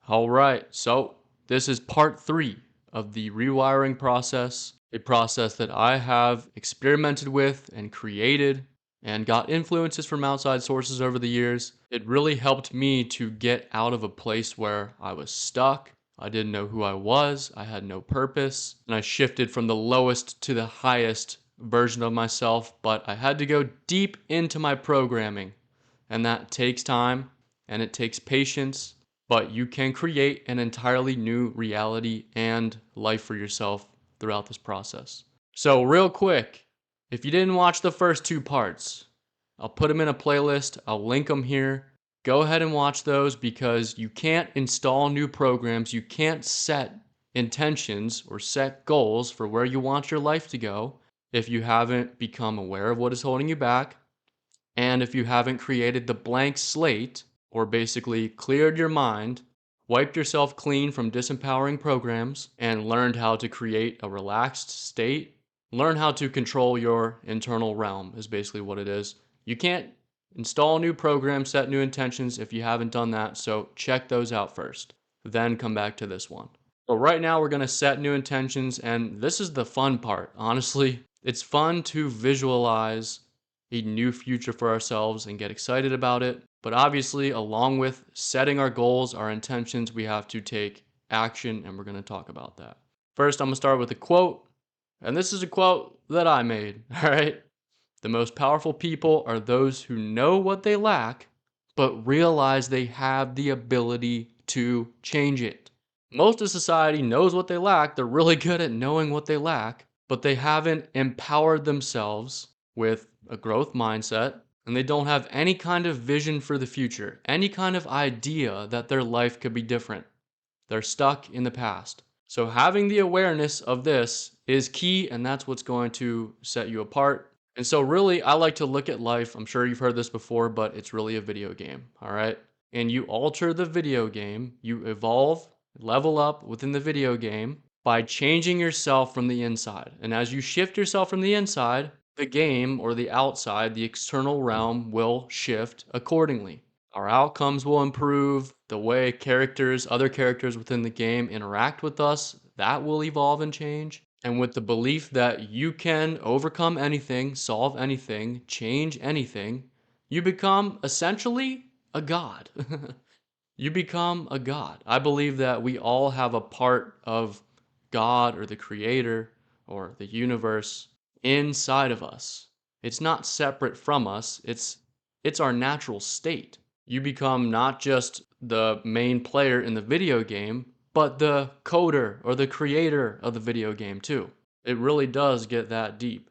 All right, so this is part 3 of the rewiring process, a process that I have experimented with and created and got influences from outside sources over the years. It really helped me to get out of a place where I was stuck. I didn't know who I was, I had no purpose, and I shifted from the lowest to the highest version of myself, but I had to go deep into my programming, and that takes time and it takes patience, but you can create an entirely new reality and life for yourself throughout this process. So, real quick, if you didn't watch the first 2 parts, I'll put them in a playlist, I'll link them here. Go ahead and watch those because you can't install new programs, you can't set intentions or set goals for where you want your life to go if you haven't become aware of what is holding you back and if you haven't created the blank slate, or basically cleared your mind, wiped yourself clean from disempowering programs, and learned how to create a relaxed state, learn how to control your internal realm, is basically what it is. You can't install new programs, set new intentions if you haven't done that, so check those out first. Then come back to this one. But right now, we're going to set new intentions, and this is the fun part, honestly. It's fun to visualize a new future for ourselves and get excited about it. But obviously, along with setting our goals, our intentions, we have to take action, and we're going to talk about that. First, I'm going to start with a quote, and this is a quote that I made, all right? The most powerful people are those who know what they lack, but realize they have the ability to change it. Most of society knows what they lack, they're really good at knowing what they lack, but they haven't empowered themselves with a growth mindset, and they don't have any kind of vision for the future, any kind of idea that their life could be different. They're stuck in the past. So, having the awareness of this is key, and that's what's going to set you apart. And so, really, I like to look at life. I'm sure you've heard this before, but it's really a video game, all right? And you alter the video game, you evolve, level up within the video game by changing yourself from the inside. And as you shift yourself from the inside, the game or the outside, the external realm will shift accordingly. Our outcomes will improve, the way other characters within the game interact with us, that will evolve and change. And with the belief that you can overcome anything, solve anything, change anything, you become essentially a god. You become a god. I believe that we all have a part of God or the creator or the universe inside of us. It's not separate from us. It's our natural state. You become not just the main player in the video game, but the coder or the creator of the video game too. It really does get that deep.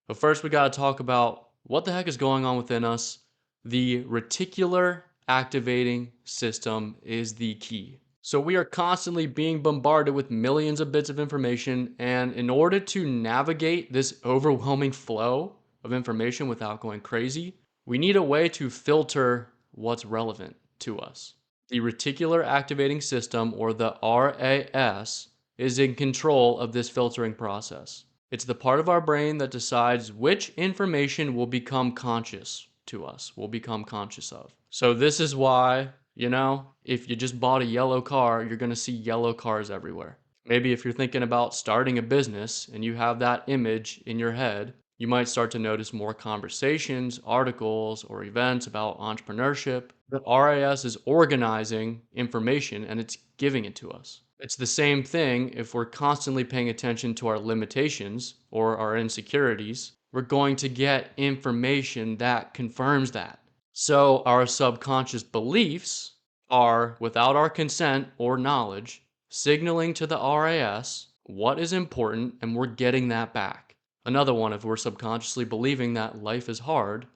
But first, we got to talk about what the heck is going on within us. The reticular activating system is the key. So, we are constantly being bombarded with millions of bits of information, and in order to navigate this overwhelming flow of information without going crazy, we need a way to filter what's relevant to us. The reticular activating system, or the RAS, is in control of this filtering process. It's the part of our brain that decides which information will become conscious to us, will become conscious of. So, this is why, if you just bought a yellow car, you're going to see yellow cars everywhere. Maybe if you're thinking about starting a business and you have that image in your head, you might start to notice more conversations, articles, or events about entrepreneurship. The RAS is organizing information and it's giving it to us. It's the same thing if we're constantly paying attention to our limitations or our insecurities. We're going to get information that confirms that. So, our subconscious beliefs are, without our consent or knowledge, signaling to the RAS what is important, and we're getting that back. Another one, if we're subconsciously believing that life is hard,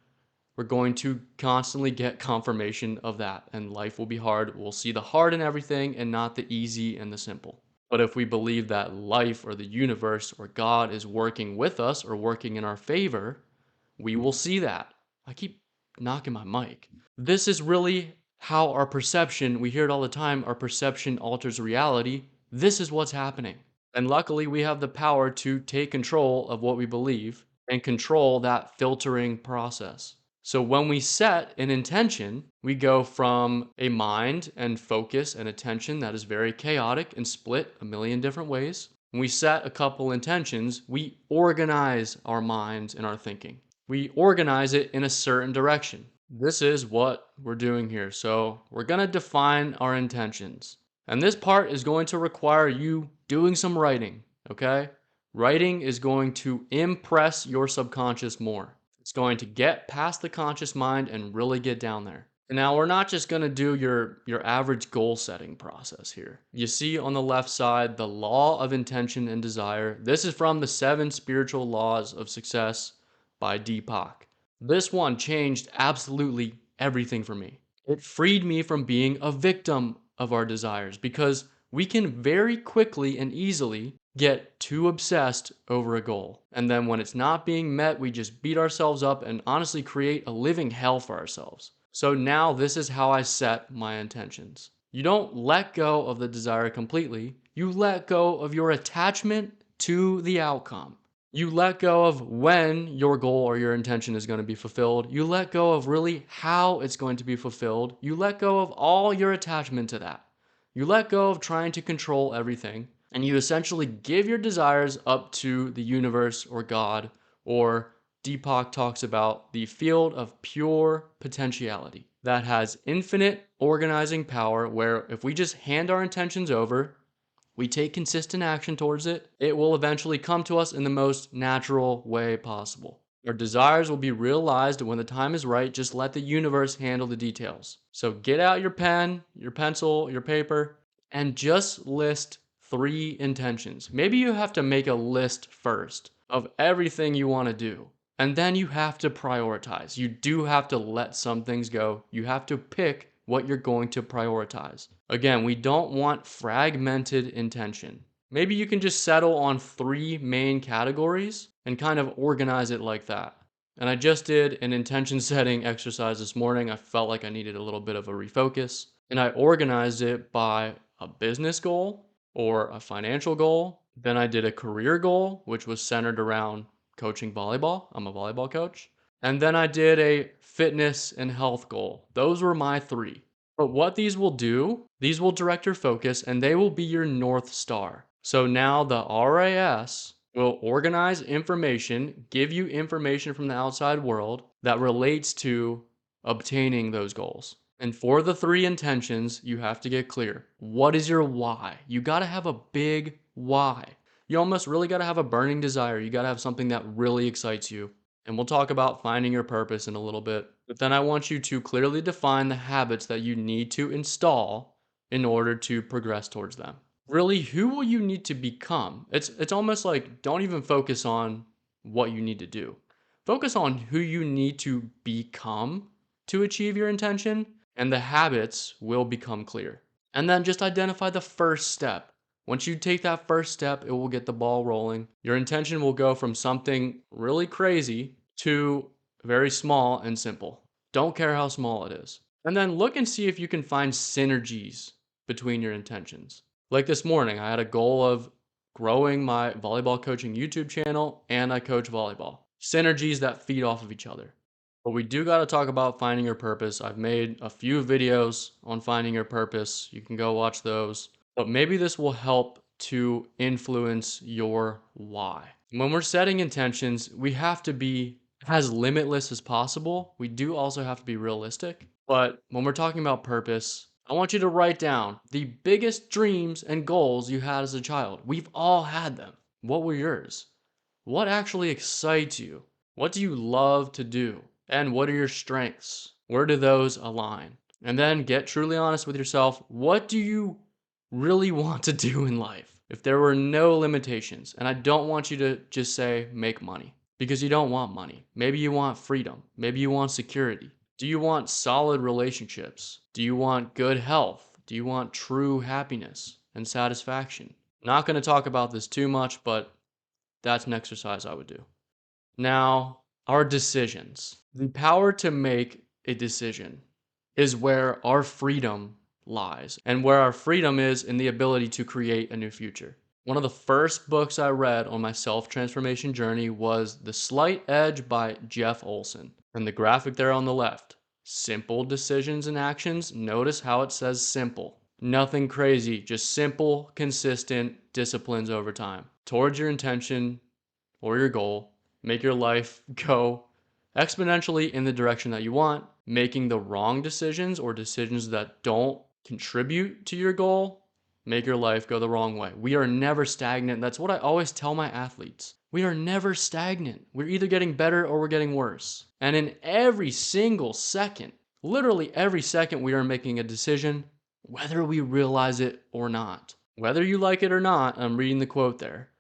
we're going to constantly get confirmation of that, and life will be hard. We'll see the hard in everything and not the easy and the simple. But if we believe that life or the universe or God is working with us or working in our favor, we will see that. I keep knocking my mic. This is really how our perception, we hear it all the time, our perception alters reality. This is what's happening. And luckily, we have the power to take control of what we believe and control that filtering process. So when we set an intention, we go from a mind and focus and attention that is very chaotic and split a million different ways. When we set a couple intentions, we organize our minds and our thinking. We organize it in a certain direction. This is what we're doing here. So we're going to define our intentions. And this part is going to require you doing some writing, okay? Writing is going to impress your subconscious more. It's going to get past the conscious mind and really get down there. And now we're not just going to do your average goal setting process here. You see on the left side the law of intention and desire. This is from the 7 spiritual laws of success by Deepak. This one changed absolutely everything for me. It freed me from being a victim of our desires because we can very quickly and easily get too obsessed over a goal. And then when it's not being met, we just beat ourselves up and honestly create a living hell for ourselves. So now this is how I set my intentions. You don't let go of the desire completely. You let go of your attachment to the outcome. You let go of when your goal or your intention is going to be fulfilled. You let go of really how it's going to be fulfilled. You let go of all your attachment to that. You let go of trying to control everything, and you essentially give your desires up to the universe or God, or Deepak talks about the field of pure potentiality that has infinite organizing power, where if we just hand our intentions over, we take consistent action towards it, it will eventually come to us in the most natural way possible. Our desires will be realized when the time is right. Just let the universe handle the details. So get out your pen, your pencil, your paper, and just list 3 intentions. Maybe you have to make a list first of everything you want to do. And then you have to prioritize. You do have to let some things go. You have to pick what you're going to prioritize. Again, we don't want fragmented intention. Maybe you can just settle on 3 main categories and kind of organize it like that. And I just did an intention setting exercise this morning. I felt like I needed a little bit of a refocus. And I organized it by a business goal or a financial goal. Then I did a career goal, which was centered around coaching volleyball. I'm a volleyball coach. And then I did a fitness and health goal. Those were my 3. But what these will do, these will direct your focus and they will be your North Star. So now the RAS will organize information, give you information from the outside world that relates to obtaining those goals. And for the 3 intentions, you have to get clear. What is your why? You got to have a big why. You almost really got to have a burning desire. You got to have something that really excites you. And we'll talk about finding your purpose in a little bit. But then I want you to clearly define the habits that you need to install in order to progress towards them. Really, who will you need to become? It's almost like don't even focus on what you need to do. Focus on who you need to become to achieve your intention, and the habits will become clear. And then just identify the first step. Once you take that first step, it will get the ball rolling. Your intention will go from something really crazy to very small and simple. Don't care how small it is. And then look and see if you can find synergies between your intentions. Like this morning, I had a goal of growing my volleyball coaching YouTube channel, and I coach volleyball. Synergies that feed off of each other. But we do got to talk about finding your purpose. I've made a few videos on finding your purpose. You can go watch those. But maybe this will help to influence your why. When we're setting intentions, we have to be as limitless as possible. We do also have to be realistic. But when we're talking about purpose, I want you to write down the biggest dreams and goals you had as a child. We've all had them. What were yours? What actually excites you? What do you love to do? And what are your strengths? Where do those align? And then get truly honest with yourself. What do you really want to do in life? If there were no limitations, and I don't want you to just say make money because you don't want money. Maybe you want freedom. Maybe you want security. Do you want solid relationships? Do you want good health? Do you want true happiness and satisfaction? Not going to talk about this too much, but that's an exercise I would do. Now, our decisions. The power to make a decision is where our freedom lies, and where our freedom is in the ability to create a new future. One of the first books I read on my self-transformation journey was The Slight Edge by Jeff Olson. And the graphic there on the left, simple decisions and actions. Notice how it says simple. Nothing crazy, just simple, consistent disciplines over time towards your intention or your goal. Make your life go exponentially in the direction that you want. Making the wrong decisions or decisions that don't contribute to your goal make your life go the wrong way. We are never stagnant. That's what I always tell my athletes. We are never stagnant. We're either getting better or we're getting worse. And in every single second, literally every second, we are making a decision, whether we realize it or not. Whether you like it or not, I'm reading the quote there.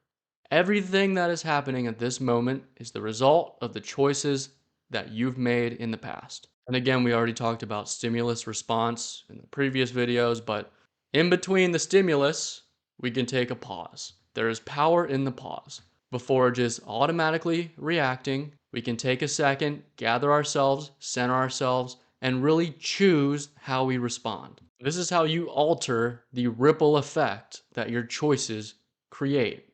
Everything that is happening at this moment is the result of the choices that you've made in the past. And again, we already talked about stimulus response in the previous videos, but in between the stimulus, we can take a pause. There is power in the pause. Before just automatically reacting, we can take a second, gather ourselves, center ourselves, and really choose how we respond. This is how you alter the ripple effect that your choices create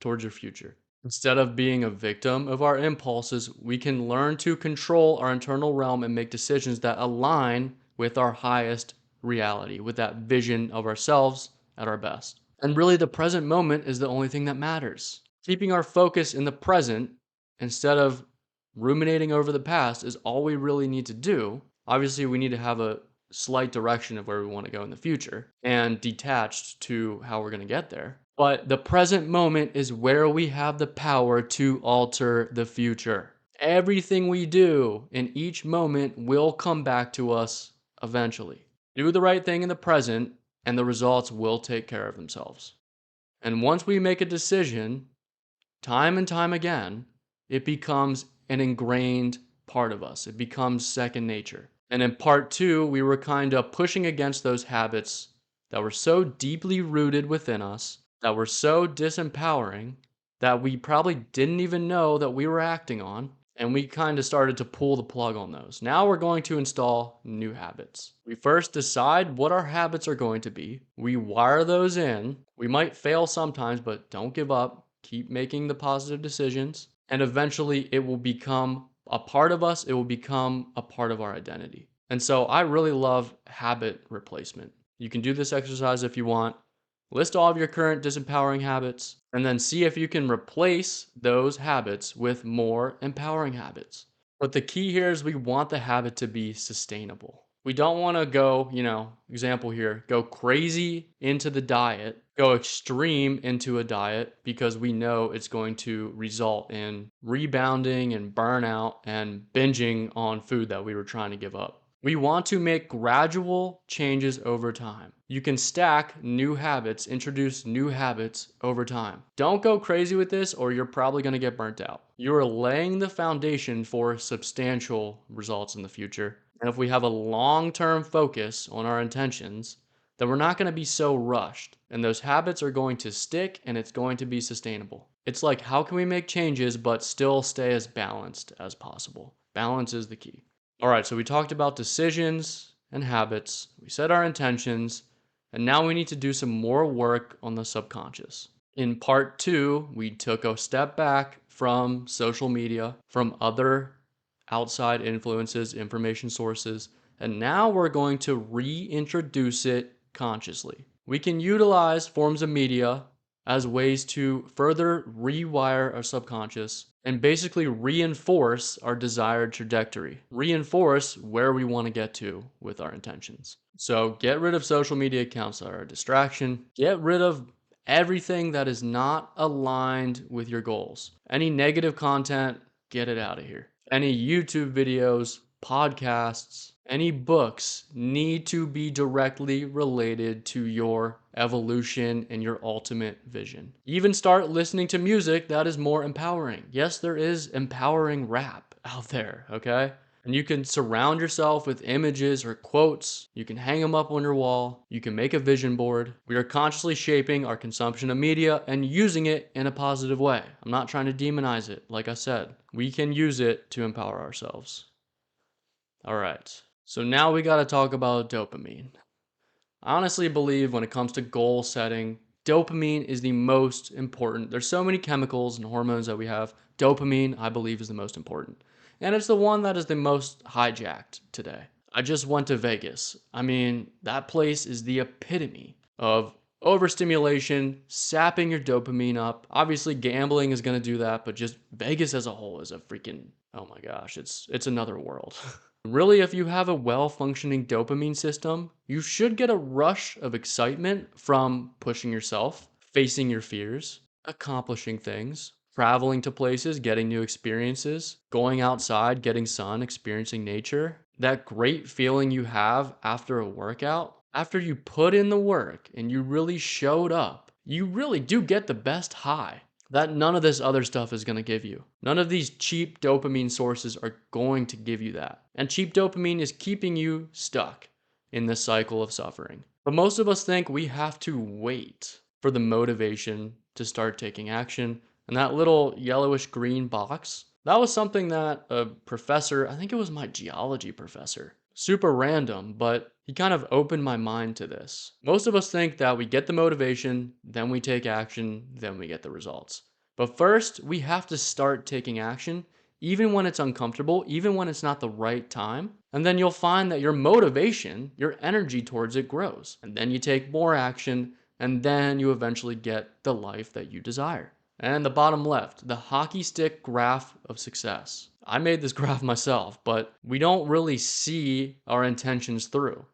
towards your future. Instead of being a victim of our impulses, we can learn to control our internal realm and make decisions that align with our highest reality, with that vision of ourselves at our best. And really, the present moment is the only thing that matters. Keeping our focus in the present instead of ruminating over the past is all we really need to do. Obviously, we need to have a slight direction of where we want to go in the future and detached to how we're going to get there. But the present moment is where we have the power to alter the future. Everything we do in each moment will come back to us eventually. Do the right thing in the present, and the results will take care of themselves. And once we make a decision, time and time again, it becomes an ingrained part of us. It becomes second nature. And in part two, we were kind of pushing against those habits that were so deeply rooted within us, that were so disempowering, that we probably didn't even know that we were acting on. And we kind of started to pull the plug on those. Now we're going to install new habits. We first decide what our habits are going to be. We wire those in. We might fail sometimes, but don't give up. Keep making the positive decisions. And eventually it will become a part of us. It will become a part of our identity. And so I really love habit replacement. You can do this exercise if you want. List all of your current disempowering habits and then see if you can replace those habits with more empowering habits. But the key here is we want the habit to be sustainable. We don't want to go, example here, go crazy into the diet, go extreme into a diet because we know it's going to result in rebounding and burnout and binging on food that we were trying to give up. We want to make gradual changes over time. You can stack new habits, introduce new habits over time. Don't go crazy with this or you're probably going to get burnt out. You are laying the foundation for substantial results in the future. And if we have a long-term focus on our intentions, then we're not going to be so rushed. And those habits are going to stick and it's going to be sustainable. It's like, how can we make changes but still stay as balanced as possible? Balance is the key. All right, so we talked about decisions and habits. We set our intentions. And now we need to do some more work on the subconscious. In part two, we took a step back from social media, from other outside influences, information sources, and now we're going to reintroduce it consciously. We can utilize forms of media as ways to further rewire our subconscious and basically reinforce our desired trajectory, reinforce where we want to get to with our intentions. So get rid of social media accounts that are a distraction. Get rid of everything that is not aligned with your goals. Any negative content, get it out of here. Any YouTube videos, podcasts, any books need to be directly related to your evolution and your ultimate vision. Even start listening to music that is more empowering. Yes, there is empowering rap out there, okay? And you can surround yourself with images or quotes. You can hang them up on your wall. You can make a vision board. We are consciously shaping our consumption of media and using it in a positive way. I'm not trying to demonize it. Like I said, we can use it to empower ourselves. All right. So now we got to talk about dopamine. I honestly believe when it comes to goal setting, dopamine is the most important. There's so many chemicals and hormones that we have. Dopamine, I believe, is the most important. and it's the one that is the most hijacked today. I just went to Vegas. I mean, that place is the epitome of overstimulation, sapping your dopamine up. Obviously, gambling is going to do that, but just Vegas as a whole is a freaking, oh my gosh, it's another world. Really, if you have a well-functioning dopamine system, you should get a rush of excitement from pushing yourself, facing your fears, accomplishing things, traveling to places, getting new experiences, going outside, getting sun, experiencing nature. That great feeling you have after a workout, after you put in the work and you really showed up, you really do get the best high that none of this other stuff is going to give you. None of these cheap dopamine sources are going to give you that. And cheap dopamine is keeping you stuck in this cycle of suffering. But most of us think we have to wait for the motivation to start taking action. And that little yellowish green box, that was something that a professor, I think it was my geology professor, super random, but he kind of opened my mind to this. Most of us think that we get the motivation, then we take action, then we get the results. But first, we have to start taking action, even when it's uncomfortable, even when it's not the right time. And then you'll find that your motivation, your energy towards it grows. And then you take more action, and then you eventually get the life that you desire. And the bottom left, the hockey stick graph of success. I made this graph myself, but we don't really see our intentions through.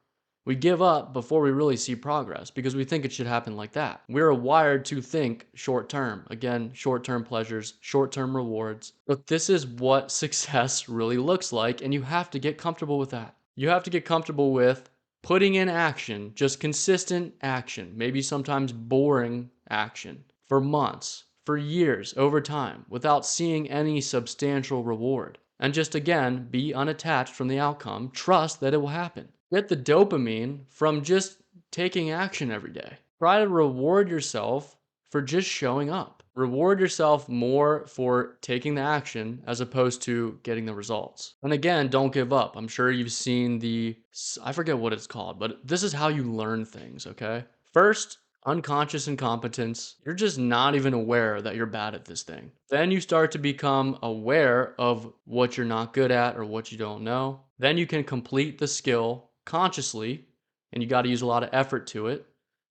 We give up before we really see progress because we think it should happen like that. We're wired to think short term. Again, short term pleasures, short term rewards. But this is what success really looks like, and you have to get comfortable with that. You have to get comfortable with putting in action, just consistent action, maybe sometimes boring action for months, for years, over time, without seeing any substantial reward. And just again, be unattached from the outcome, trust that it will happen. Get the dopamine from just taking action every day. Try to reward yourself for just showing up. Reward yourself more for taking the action as opposed to getting the results. And again, don't give up. I'm sure you've seen I forget what it's called, but this is how you learn things, okay? First, unconscious incompetence. You're just not even aware that you're bad at this thing. Then you start to become aware of what you're not good at or what you don't know. Then you can complete the skill consciously, and you got to use a lot of effort to it.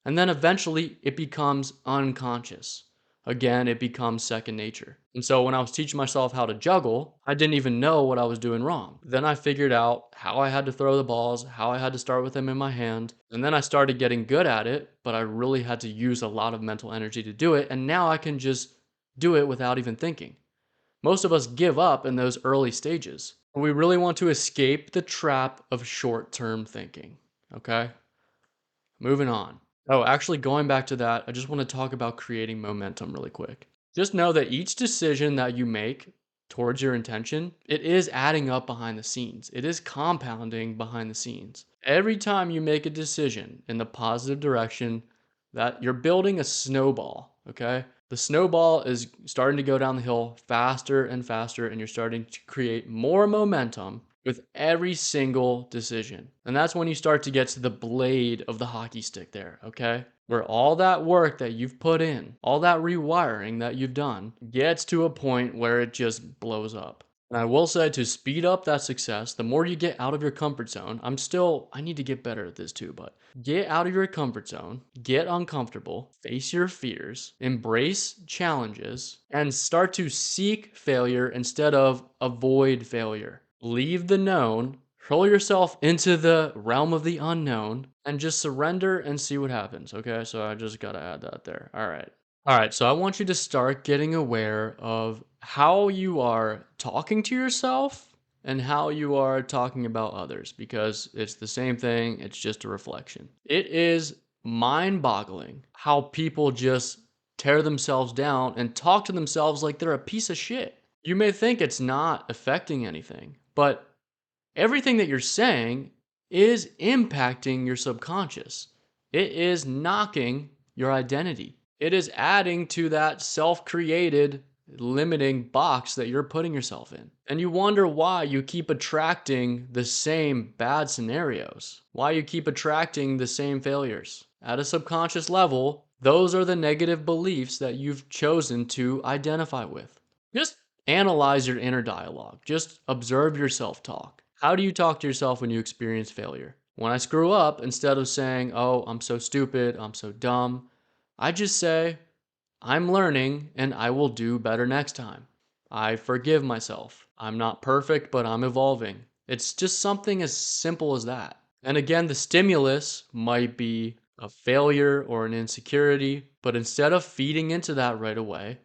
And then eventually it becomes unconscious. Again, it becomes second nature. And so when I was teaching myself how to juggle, I didn't even know what I was doing wrong. Then I figured out how I had to throw the balls, how I had to start with them in my hand. And then I started getting good at it, but I really had to use a lot of mental energy to do it. And now I can just do it without even thinking. Most of us give up in those early stages. We really want to escape the trap of short-term thinking. Okay? Moving on. Oh, actually, going back to that, I just want to talk about creating momentum really quick. Just know that each decision that you make towards your intention, it is adding up behind the scenes. It is compounding behind the scenes. Every time you make a decision in the positive direction, that you're building a snowball, okay? The snowball is starting to go down the hill faster and faster, and you're starting to create more momentum with every single decision. And that's when you start to get to the blade of the hockey stick there, okay? Where all that work that you've put in, all that rewiring that you've done, gets to a point where it just blows up. And I will say, to speed up that success, the more you get out of your comfort zone, I need to get better at this too, but get out of your comfort zone, get uncomfortable, face your fears, embrace challenges, and start to seek failure instead of avoid failure. Leave the known, hurl yourself into the realm of the unknown, and just surrender and see what happens. Okay, so I just gotta add that there. All right. All right, so I want you to start getting aware of how you are talking to yourself and how you are talking about others, because it's the same thing, it's just a reflection. It is mind boggling how people just tear themselves down and talk to themselves like they're a piece of shit. You may think it's not affecting anything, but everything that you're saying is impacting your subconscious. It is knocking your identity. It is adding to that self-created limiting box that you're putting yourself in. And you wonder why you keep attracting the same bad scenarios, why you keep attracting the same failures. At a subconscious level, those are the negative beliefs that you've chosen to identify with. Just Analyze your inner dialogue. Just observe yourself talk. How do you talk to yourself when you experience failure? When I screw up, instead of saying, oh, I'm so stupid, I'm so dumb, I just say, I'm learning and I will do better next time. I forgive myself. I'm not perfect, but I'm evolving. It's just something as simple as that. And again, the stimulus might be a failure or an insecurity, but instead of feeding into that right away,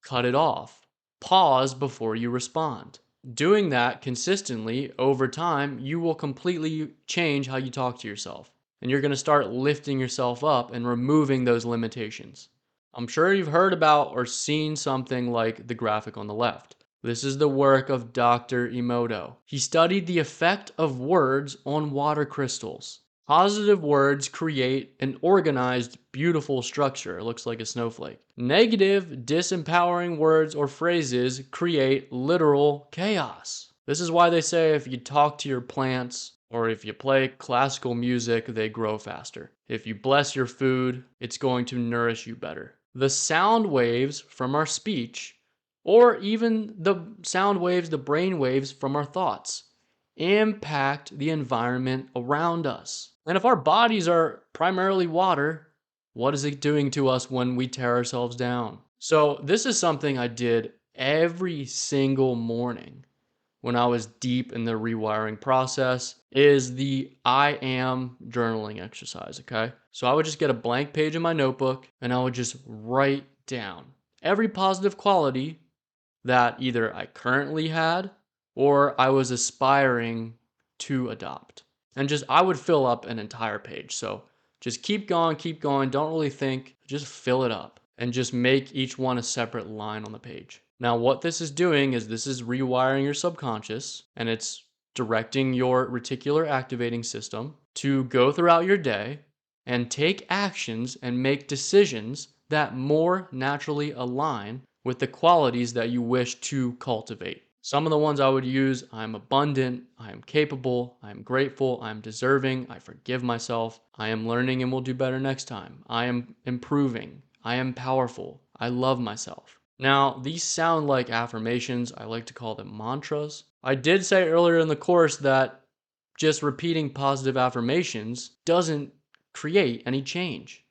cut it off. Pause before you respond. Doing that consistently over time, you will completely change how you talk to yourself. And you're going to start lifting yourself up and removing those limitations. I'm sure you've heard about or seen something like the graphic on the left. This is the work of Dr. Emoto. He studied the effect of words on water crystals. Positive words create an organized, beautiful structure. It looks like a snowflake. Negative, disempowering words or phrases create literal chaos. This is why they say if you talk to your plants or if you play classical music, they grow faster. If you bless your food, it's going to nourish you better. The sound waves from our speech, or even the sound waves, the brain waves from our thoughts, impact the environment around us. And if our bodies are primarily water, what is it doing to us when we tear ourselves down? So this is something I did every single morning when I was deep in the rewiring process is the I am journaling exercise, okay? So I would just get a blank page in my notebook and I would just write down every positive quality that either I currently had or I was aspiring to adopt. And just, I would fill up an entire page. So just keep going. Don't really think, just fill it up and just make each one a separate line on the page. Now, what this is doing is this is rewiring your subconscious and it's directing your reticular activating system to go throughout your day and take actions and make decisions that more naturally align with the qualities that you wish to cultivate. Some of the ones I would use: I'm abundant, I am capable, I am grateful, I am deserving, I forgive myself, I am learning and will do better next time, I am improving, I am powerful, I love myself. Now, these sound like affirmations. I like to call them mantras. I did say earlier in the course that just repeating positive affirmations doesn't create any change,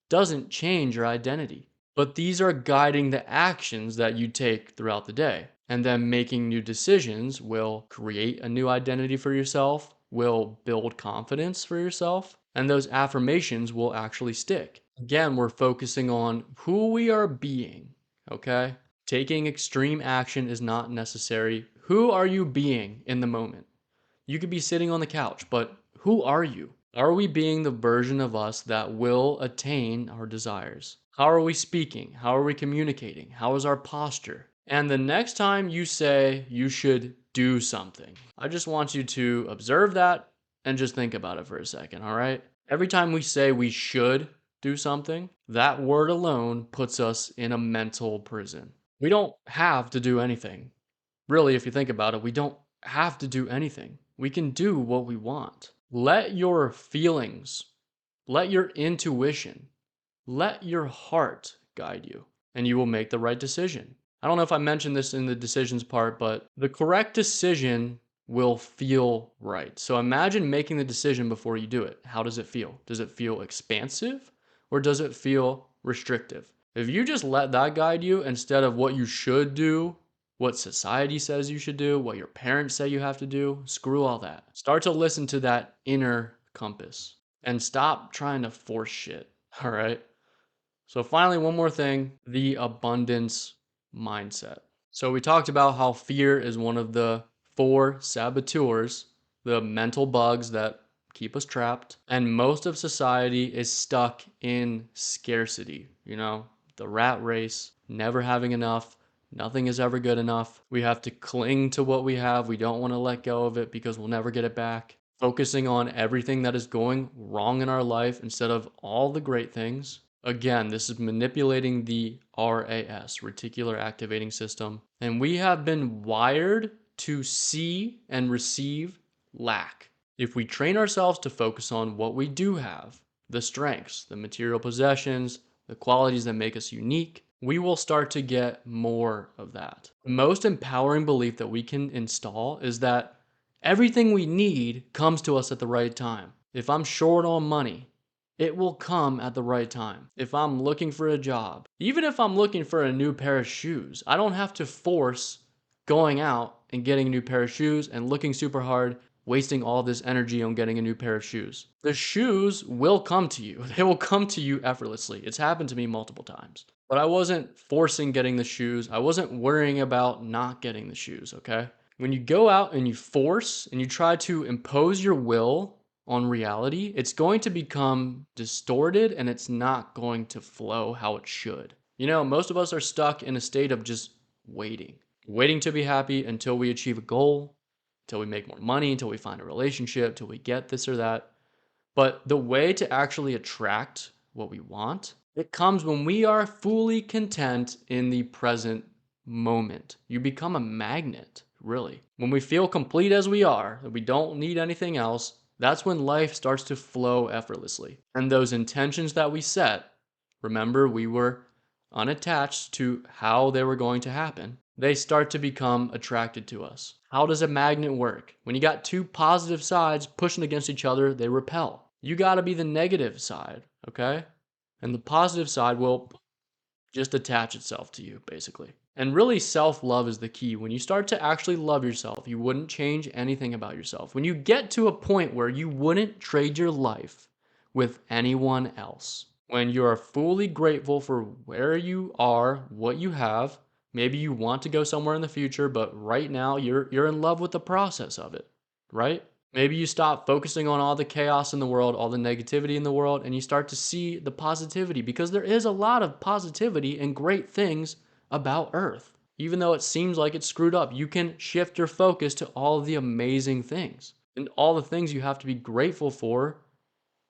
doesn't change your identity. But these are guiding the actions that you take throughout the day. And then making new decisions will create a new identity for yourself, will build confidence for yourself, and those affirmations will actually stick. Again, we're focusing on who we are being, okay? Taking extreme action is not necessary. Who are you being in the moment? You could be sitting on the couch, but who are you? Are we being the version of us that will attain our desires? How are we speaking? How are we communicating? How is our posture? And the next time you say you should do something, I just want you to observe that and just think about it for a second, all right? Every time we say we should do something, that word alone puts us in a mental prison. We don't have to do anything. Really, if you think about it, we don't have to do anything. We can do what we want. Let your feelings, let your intuition, let your heart guide you, and you will make the right decision. I don't know if I mentioned this in the decisions part, but the correct decision will feel right. So imagine making the decision before you do it. How does it feel? Does it feel expansive or does it feel restrictive? If you just let that guide you instead of what you should do, what society says you should do, what your parents say you have to do, screw all that. Start to listen to that inner compass and stop trying to force shit. All right. So, finally, one more thing: the abundance mindset. So, we talked about how fear is one of the four saboteurs, the mental bugs that keep us trapped. And most of society is stuck in scarcity, the rat race, never having enough. Nothing is ever good enough. We have to cling to what we have. We don't want to let go of it because we'll never get it back. Focusing on everything that is going wrong in our life instead of all the great things. Again, this is manipulating the RAS, reticular activating system. And we have been wired to see and receive lack. If we train ourselves to focus on what we do have, the strengths, the material possessions, the qualities that make us unique, we will start to get more of that. The most empowering belief that we can install is that everything we need comes to us at the right time. If I'm short on money, it will come at the right time. If I'm looking for a job, even if I'm looking for a new pair of shoes, I don't have to force going out and getting a new pair of shoes and looking super hard, wasting all this energy on getting a new pair of shoes. The shoes will come to you. They will come to you effortlessly. It's happened to me multiple times. But I wasn't forcing getting the shoes. I wasn't worrying about not getting the shoes, okay? When you go out and you force and you try to impose your will on reality, it's going to become distorted and it's not going to flow how it should. You know, most of us are stuck in a state of just waiting to be happy until we achieve a goal, until we make more money, until we find a relationship, until we get this or that. But the way to actually attract what we want, it comes when we are fully content in the present moment. You become a magnet, really. When we feel complete as we are, that we don't need anything else, that's when life starts to flow effortlessly. And those intentions that we set, remember we were unattached to how they were going to happen, they start to become attracted to us. How does a magnet work? When you got two positive sides pushing against each other, they repel. You got to be the negative side, okay? And the positive side will just attach itself to you, basically. And really, self-love is the key. When you start to actually love yourself, you wouldn't change anything about yourself. When you get to a point where you wouldn't trade your life with anyone else, when you are fully grateful for where you are, what you have, maybe you want to go somewhere in the future, but right now you're in love with the process of it, right? Maybe you stop focusing on all the chaos in the world, all the negativity in the world, and you start to see the positivity, because there is a lot of positivity and great things about Earth. Even though it seems like it's screwed up, you can shift your focus to all of the amazing things and all the things you have to be grateful for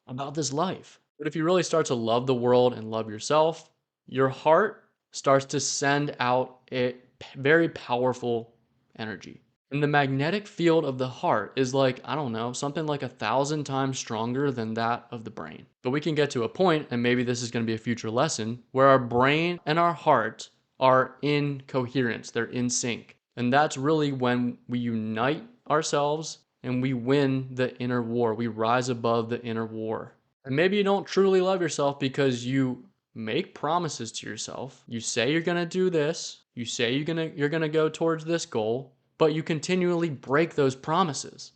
about this life. But if you really start to love the world and love yourself, your heart starts to send out a very powerful energy. And the magnetic field of the heart is like, I don't know, something like 1,000 times stronger than that of the brain. But we can get to a point, and maybe this is going to be a future lesson, where our brain and our heart are in coherence, they're in sync. And that's really when we unite ourselves and we win the inner war. We rise above the inner war. And maybe you don't truly love yourself because you make promises to yourself. You say you're going to do this. You say you're going to go towards this goal, but you continually break those promises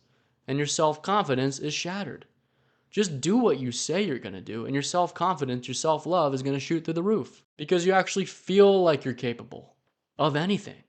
and your self-confidence is shattered. Just do what you say you're going to do, and your self-confidence, your self-love is going to shoot through the roof because you actually feel like you're capable of anything.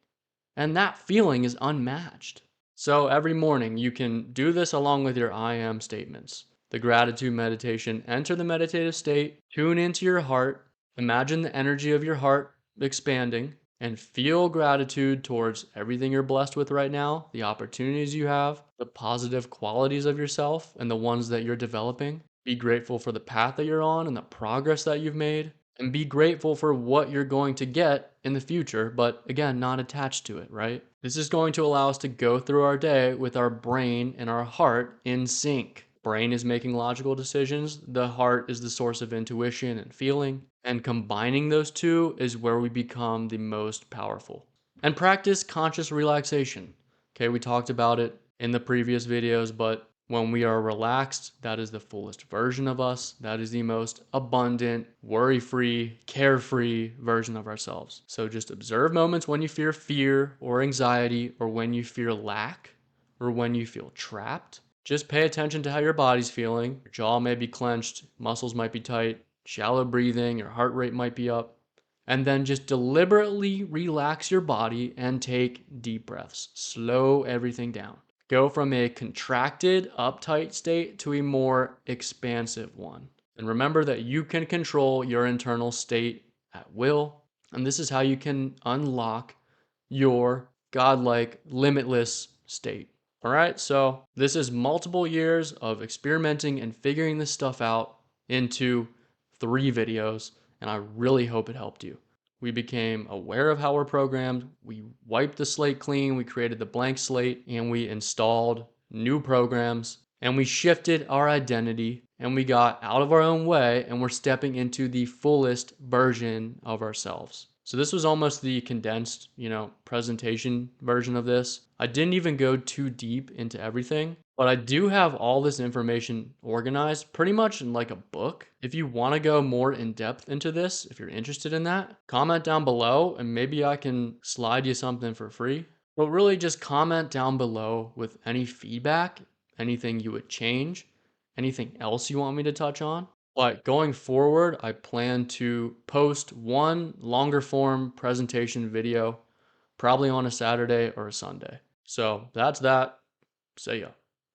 And that feeling is unmatched. So every morning you can do this along with your I am statements. The gratitude meditation, enter the meditative state, tune into your heart, imagine the energy of your heart expanding, and feel gratitude towards everything you're blessed with right now, the opportunities you have, the positive qualities of yourself, and the ones that you're developing. Be grateful for the path that you're on and the progress that you've made. And be grateful for what you're going to get in the future, but again, not attached to it, right? This is going to allow us to go through our day with our brain and our heart in sync. Brain is making logical decisions. The heart is the source of intuition and feeling. And combining those two is where we become the most powerful. And practice conscious relaxation. Okay, we talked about it in the previous videos, but when we are relaxed, that is the fullest version of us. That is the most abundant, worry-free, carefree version of ourselves. So just observe moments when you feel fear or anxiety, or when you feel lack, or when you feel trapped. Just pay attention to how your body's feeling. Your jaw may be clenched, muscles might be tight, shallow breathing, your heart rate might be up. And then just deliberately relax your body and take deep breaths. Slow everything down. Go from a contracted, uptight state to a more expansive one. And remember that you can control your internal state at will. And this is how you can unlock your godlike, limitless state. All right, so this is multiple years of experimenting and figuring this stuff out into 3 videos, and I really hope it helped you. We became aware of how we're programmed, we wiped the slate clean, we created the blank slate, and we installed new programs, and we shifted our identity, and we got out of our own way, and we're stepping into the fullest version of ourselves. So this was almost the condensed, presentation version of this. I didn't even go too deep into everything, but I do have all this information organized pretty much in like a book. If you want to go more in depth into this, if you're interested in that, comment down below and maybe I can slide you something for free. But really just comment down below with any feedback, anything you would change, anything else you want me to touch on. But going forward, I plan to post one longer form presentation video, probably on a Saturday or a Sunday. So that's that. See ya.